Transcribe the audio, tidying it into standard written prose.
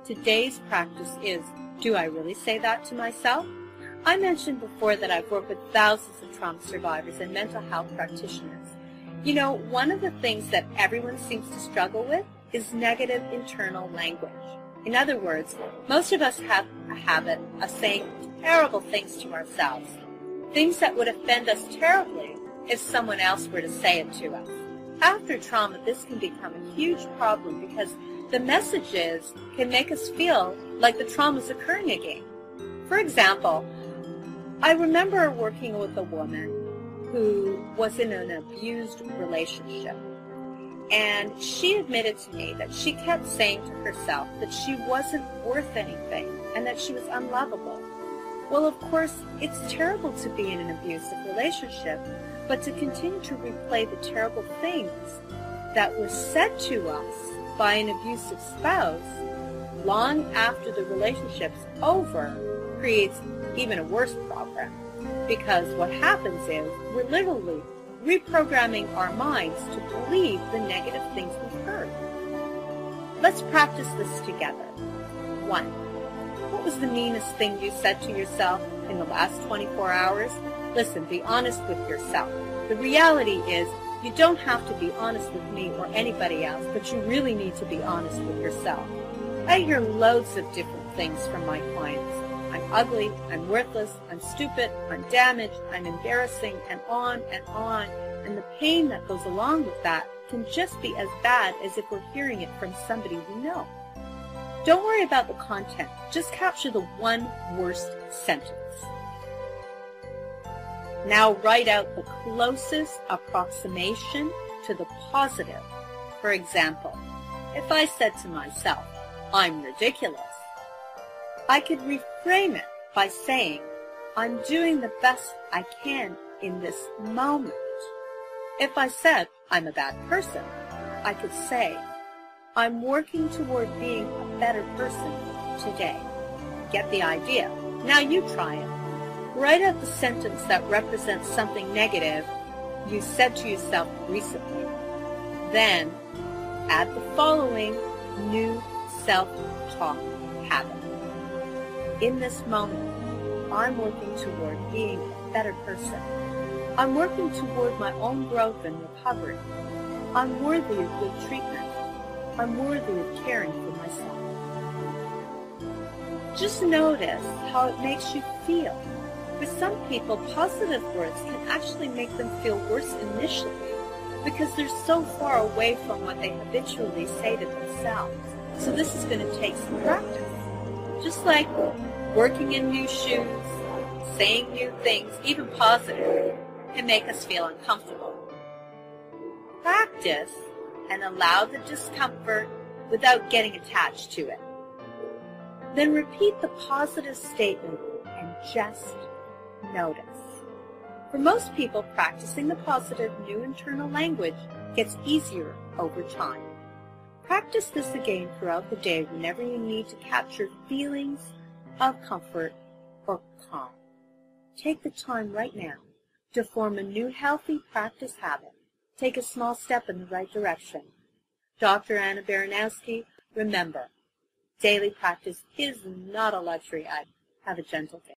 Today's practice is, do I really say that to myself? I mentioned before that I've worked with thousands of trauma survivors and mental health practitioners. You know, one of the things that everyone seems to struggle with is negative internal language. In other words, most of us have a habit of saying terrible things to ourselves, things that would offend us terribly if someone else were to say it to us. After trauma, this can become a huge problem because the messages can make us feel like the trauma is occurring again. For example, I remember working with a woman who was in an abused relationship, and she admitted to me that she kept saying to herself that she wasn't worth anything and that she was unlovable. Well, of course, it's terrible to be in an abusive relationship, but to continue to replay the terrible things that were said to us by an abusive spouse long after the relationship's over creates even a worse problem, because what happens is we're literally reprogramming our minds to believe the negative things we've heard. Let's practice this together. 1. What was the meanest thing you said to yourself in the last 24 hours? Listen, be honest with yourself. The reality is you don't have to be honest with me or anybody else, but you really need to be honest with yourself. I hear loads of different things from my clients. I'm ugly, I'm worthless, I'm stupid, I'm damaged, I'm embarrassing, and on and on. And the pain that goes along with that can just be as bad as if we're hearing it from somebody we know. Don't worry about the content. Just capture the one worst sentence. Now write out the closest approximation to the positive. For example, if I said to myself, I'm ridiculous, I could reframe it by saying, I'm doing the best I can in this moment. If I said, I'm a bad person, I could say, I'm working toward being a better person today. Get the idea? Now you try it. Write out the sentence that represents something negative you said to yourself recently. Then, add the following new self-talk habit. In this moment, I'm working toward being a better person. I'm working toward my own growth and recovery. I'm worthy of good treatment. I'm worthy of caring for myself. Just notice how it makes you feel. For some people, positive words can actually make them feel worse initially because they're so far away from what they habitually say to themselves. So this is going to take some practice. Just like working in new shoes, saying new things, even positive, can make us feel uncomfortable. Practice and allow the discomfort without getting attached to it. Then repeat the positive statement and just notice. For most people, practicing the positive new internal language gets easier over time. Practice this again throughout the day whenever you need to capture feelings of comfort or calm. Take the time right now to form a new healthy practice habit. Take a small step in the right direction. Dr. Anna Baranowski, remember, daily practice is not a luxury item. Have a gentle day.